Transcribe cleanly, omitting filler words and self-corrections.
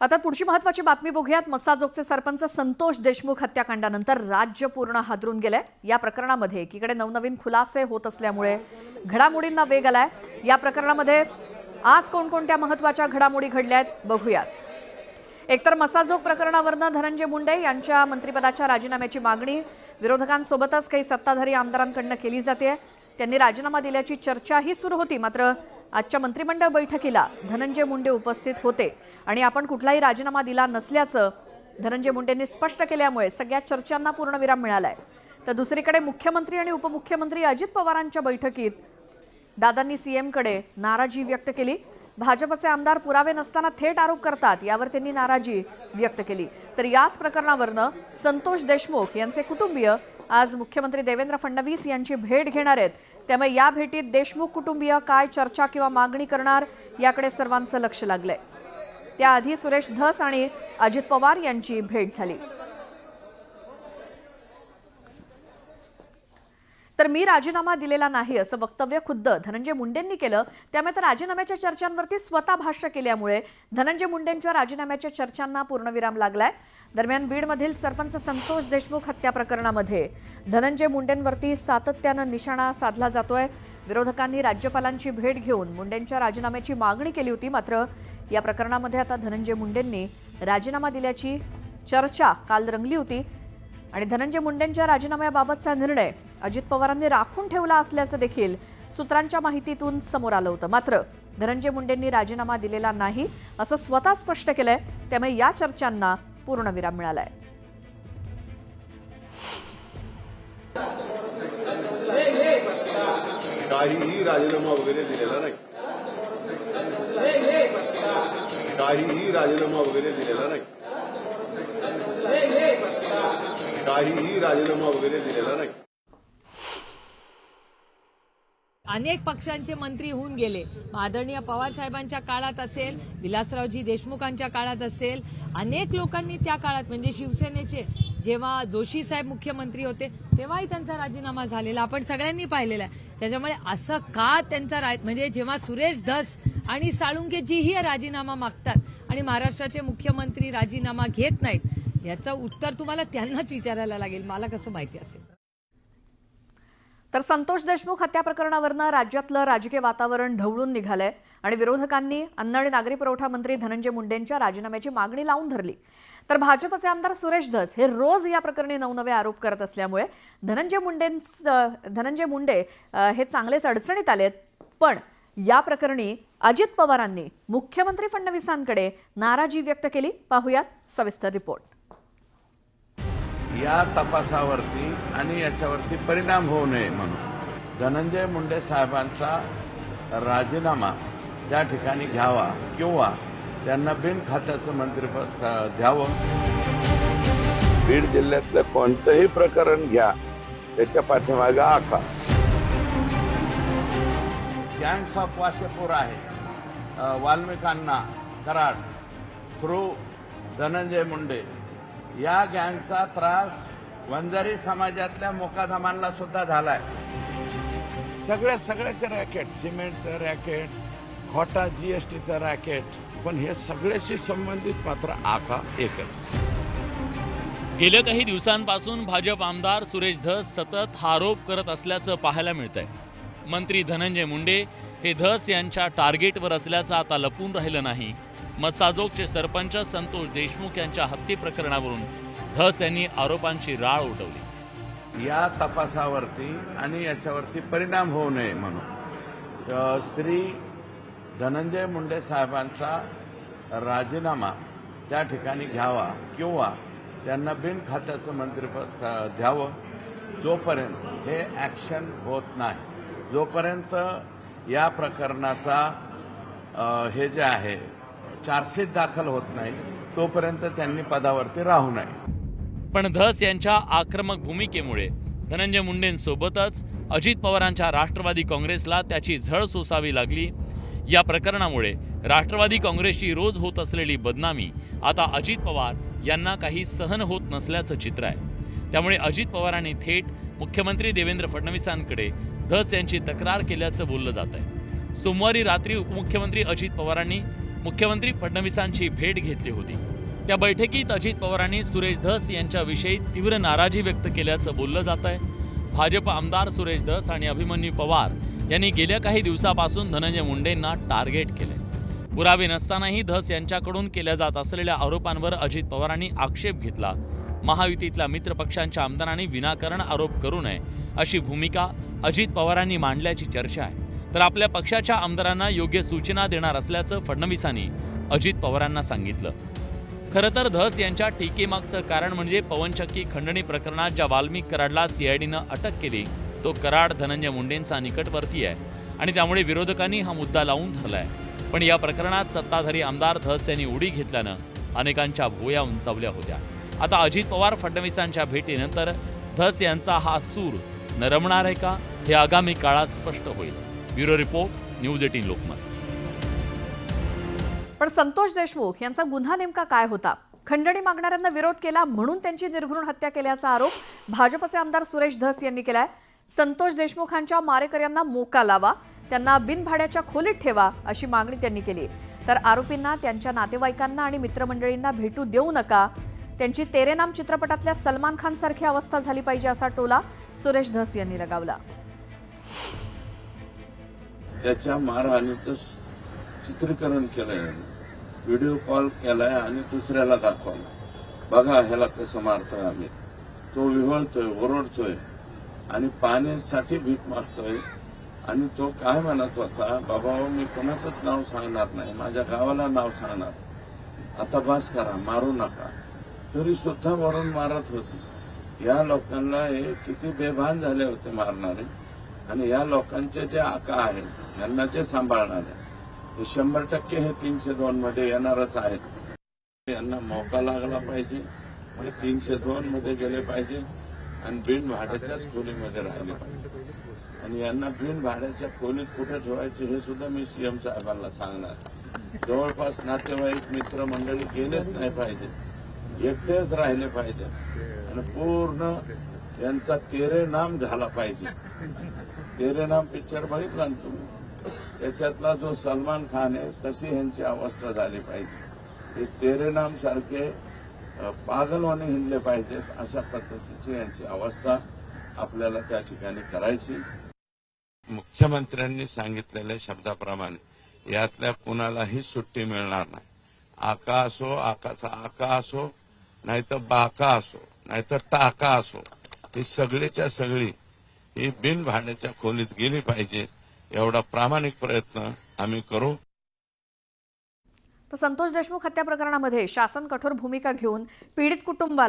आता पुढची महत्त्वाची बातमी बघूयात। मस्साजोगचे सरपंच संतोष देशमुख हत्याकांडानंतर राज्य पूर्ण हादरून गेलंय। या प्रकरणामध्ये एकीकडे नवनवीन खुलासे होत असल्यामुळे घडामोडींना वेग आलाय। या प्रकरणामध्ये आज कोणकोणत्या महत्त्वाच्या घडामोडी घडल्यात बघूयात। एकतर मस्साजोग प्रकरणावरून धनंजय मुंडे यांच्या मंत्रिपदाच्या राजीनाम्याची मागणी विरोधकांसोबतच काही सत्ताधारी आमदारांकडून केली जाते। त्यांनी राजीनामा दिल्याची चर्चाही सुरू होती, मात्र आजच्या मंत्रिमंडळ बैठकीला धनंजय मुंडे उपस्थित होते आणि आपण कुठलाही राजीनामा दिला नसल्याचं धनंजय मुंडेंनी स्पष्ट केल्यामुळे सगळ्या चर्चांना पूर्णविराम मिळालाय। तर दुसरीकडे मुख्यमंत्री आणि उपमुख्यमंत्री अजित पवारांच्या बैठकीत दादांनी सीएमकडे नाराजी व्यक्त केली। भाजपचे आमदार पुरावे नसताना थेट आरोप करतात, यावर त्यांनी नाराजी व्यक्त केली। तर याच प्रकरणावरून संतोष देशमुख यांचे कुटुंबीय आज मुख्यमंत्री देवेंद्र फडणवीस यांची भेट घेणार आहेत। त्यामुळे या भेटीत देशमुख कुटुंबीय काय चर्चा किंवा मागणी करणार याकडे सर्वांचं लक्ष लागलंय। त्याआधी सुरेश धस आणि अजित पवार यांची भेट झाली। तर मी राजीनामा दिलेला नाही असं वक्तव्य खुद्द धनंजय मुंडेंनी केलं। त्यामुळे तर राजीनाम्याच्या चर्चांवरती स्वतः भाष्य केल्यामुळे धनंजय मुंडेंच्या राजीनाम्याच्या चर्चांना पूर्णविराम लागलाय। दरम्यान बीडमधील सरपंच संतोष देशमुख हत्या प्रकरणामध्ये धनंजय मुंडेंवरती सातत्यानं निशाणा साधला जातोय। विरोधकांनी राज्यपालांची भेट घेऊन मुंडेंच्या राजीनाम्याची मागणी केली होती, मात्र या प्रकरणामध्ये आता धनंजय मुंडेंनी राजीनामा दिल्याची चर्चा काल रंगली होती आणि धनंजय मुंडेंच्या राजीनाम्याबाबतचा निर्णय अजित पवारांनी राखून ठेवला असल्याचं देखील सूत्रांच्या माहितीतून समोर आलं होतं। मात्र धनंजय मुंडेंनी राजीनामा दिलेला नाही असं स्वतः स्पष्ट केलंय। त्यामुळे या चर्चांना पूर्णविराम मिळालाय। काहीही राजीनामा वगैरे दिलेला नाही। काहीही राजीनामा वगैरे दिलेला नाही। काहीही राजीनामा वगैरे दिलेला नाही। अनेक पक्षांचे मंत्री होऊन गेले। आदरणीय पवार साहेबांच्या काळात असेल, विलासरावजी देशमुखांच्या काळात असेल, अनेक लोकांनी त्या काळात म्हणजे शिवसेनेचे जेव्हा जोशी साहेब मुख्यमंत्री होते तेव्हाही त्यांचा राजीनामा झालेला आपण सगळ्यांनी पाहिलेला आहे। त्याच्यामुळे असं का त्यांचा म्हणजे जेव्हा सुरेश धस आणि साळुंकेजीही राजीनामा मागतात आणि महाराष्ट्राचे मुख्यमंत्री राजीनामा घेत नाहीत, याचं उत्तर तुम्हाला त्यांनाच विचारायला लागेल, मला कसं माहिती असेल। तर संतोष देशमुख हत्या प्रकरणावरून राज्यातलं राजकीय वातावरण ढवळून निघालंय आणि विरोधकांनी अन्न आणि नागरी पुरवठा मंत्री धनंजय मुंडेंच्या राजीनाम्याची मागणी लावून धरली। तर भाजपचे आमदार सुरेश धस हे रोज या प्रकरणी नवनवे आरोप करत असल्यामुळे धनंजय मुंडे हे चांगलेच अडचणीत आलेत। पण या प्रकरणी अजित पवारांनी मुख्यमंत्री फडणवीसांकडे नाराजी व्यक्त केली। पाहुयात सविस्तर रिपोर्ट। या तपासावरती आणि याच्यावरती परिणाम होऊ नये म्हणून धनंजय मुंडे साहेबांचा राजीनामा त्या ठिकाणी घ्यावा किंवा त्यांना बिन खात्याचं मंत्रिपद द्यावं। बीड जिल्ह्यातलं कोणतंही प्रकरण घ्या, त्याच्या पाठीमागे आखा गँग्स ऑफ वासेपूर आहे, वाल्मिकांना कराड थ्रू धनंजय मुंडे, या गँगचा त्रास वंजारी समाजातल्या मोकादमांना सुद्धा झालाय। सगळ्याचं रॅकेट, सिमेंटचं रॅकेट, खोटा जीएसटीचं रॅकेट, पण हे सगळ्याशी संबंधित मात्र आखा एकच। गेल्या काही दिवसांपासून भाजप आमदार सुरेश धस सतत हा आरोप करत असल्याचं पाहायला मिळतंय। मंत्री धनंजय मुंडे हे धस यांच्या टार्गेटवर असल्याचं आता लपून राहिलं नाही। मस्साजोगचे सरपंच संतोष देशमुख यांच्या हत्ये प्रकरणावरून धस यांनी आरोपांची राळ उठवली। या तपासावरती आणि याच्यावरती परिणाम होऊ नये म्हणून श्री धनंजय मुंडे साहेबांचा राजीनामा त्या ठिकाणी घ्यावा किंवा त्यांना बिन खात्याचं मंत्रिपद द्यावं। जोपर्यंत हे ॲक्शन होत नाही, जोपर्यंत या प्रकरणाचा हे जे आहे चार्जशीट दाखल होत नाही, तोपर्यंत त्यांनी पदावरती राहू नये। पण धस यांच्या आक्रमक भूमिकेमुळे धनंजय मुंडेंसोबतच अजित पवारांच्या राष्ट्रवादी काँग्रेसला त्याची झळ सोसावी लागली। या प्रकरणामुळे राष्ट्रवादी काँग्रेसची रोज होत असलेली बदनामी आता अजित पवार यांना काही सहन होत नसल्याचं चित्र आहे। त्यामुळे अजित पवारांनी थेट मुख्यमंत्री देवेंद्र फडणवीसांकडे धस यांची तक्रार केल्याचं बोललं जात आहे। सोमवारी रात्री उपमुख्यमंत्री अजित पवारांनी मुख्यमंत्री फडणवीसांची भेट घेतली होती। त्या बैठकीत अजित पवारांनी सुरेश धस यांच्याविषयी तीव्र नाराजी व्यक्त केल्याचं बोललं जात आहे। भाजप आमदार सुरेश धस आणि अभिमन्यू पवार यांनी गेल्या काही दिवसापासून धनंजय मुंडेंना टार्गेट केले। पुरावे नसतानाही धस यांच्याकडून केल्या जात असलेल्या आरोपांवर अजित पवारांनी आक्षेप घेतला। महायुतीतल्या मित्रपक्षांच्या आमदारांनी विनाकारण आरोप करू नये अशी भूमिका अजित पवारांनी मांडल्याची चर्चा आहे। तर आपल्या पक्षाच्या आमदारांना योग्य सूचना देणार असल्याचं फडणवीसांनी अजित पवारांना सांगितलं। खरं तर धस यांच्या टीकेमागचं कारण म्हणजे पवनचक्की खंडणी प्रकरणात ज्या वाल्मिक कराडला सीआयडीनं अटक केली तो कराड धनंजय मुंडेंचा निकटवर्ती आहे आणि त्यामुळे विरोधकांनी हा मुद्दा लावून धरलाय। पण या प्रकरणात सत्ताधारी आमदार धस यांनी उडी घेतल्यानं अनेकांच्या भुवया उंचावल्या होत्या। आता अजित पवार फडणवीसांच्या भेटीनंतर धस यांचा हा सूर नरमणार आहे का हे आगामी काळात स्पष्ट होईल। Bureau report, news 18 Lokmat. पण संतोष देशमुख यांचा गुन्हा नेमका काय होता? खंडणी मागणाऱ्यांना विरोध केला म्हणून त्यांची निर्घृण हत्या केल्याचा आरोप भाजपचे आमदार सुरेश धस यांनी केलाय। संतोष देशमुखांच्या मारेकऱ्यांना मोका लावा, त्यांना बिनभाड्याच्या खोलीत ठेवा अशी मागणी त्यांनी केली। तर आरोपींना त्यांच्या नातेवाईकांना आणि मित्रमंडळींना भेटू देऊ नका, त्यांची तेरे नाम चित्रपटातल्या सलमान खान सारखी अवस्था झाली पाहिजे असा टोला सुरेश धस यांनी लगावला। त्याच्या मारहाणीचं चित्रीकरण केलंय, व्हिडिओ कॉल केलाय आणि दुसऱ्याला दाखवला, बघा ह्याला कसं मारतोय आम्ही। तो विव्हळतोय, ओरडतोय आणि पाण्यासाठी भीक मागतोय आणि तो काय म्हणत होता, बाबा मी कोणाचंच नाव सांगणार नाही, माझ्या गावाला नाव सांगणार, आता बस करा, मारू नका। तरी सुद्धा वरून मारत होती। या लोकांना हे किती बेभान झाले होते मारणारे, आणि या लोकांचे जे आका आहेत यांना जे सांभाळणारे हे 100% हे 302 मध्ये येणारच आहेत। यांना मौका लागला पाहिजे, हे 302 मध्ये गेले पाहिजे आणि बिन भाड्याच्याच खोलीमध्ये राहिले पाहिजे। आणि यांना बिन भाड्याच्या खोलीत कुठे ठेवायचे हे सुद्धा मी सीएम साहेबांना सांगणार। जवळपास नातेवाईक मित्रमंडळी गेलेच नाही पाहिजे, एकटेच राहिले पाहिजे आणि पूर्ण यांचा तेरे नाम झाला पाहिजे। तेरे नाम पिक्चर बघितला ना तुम्ही, त्याच्यातला जो सलमान खान आहे तशी यांची अवस्था झाली पाहिजे। हे तेरे नाम सारखे पागलवाने हिंडले पाहिजेत, अशा पद्धतीची यांची अवस्था आपल्याला त्या ठिकाणी करायची। मुख्यमंत्र्यांनी सांगितलेल्या शब्दाप्रमाणे यातल्या कुणालाही सुट्टी मिळणार नाही। आका असो, आकाचा आका असो, नाहीतर बाका असो, नाहीतर टाका असो, ही सगळीच्या सगळी ही बिन भाड्याच्या खोलीत गेली पाहिजे, एवढा प्रामाणिक प्रयत्न आम्ही करू। तर संतोष देशमुख हत्या प्रकरणामध्ये शासन कठोर भूमिका घेऊन पीडित कुटुंबाला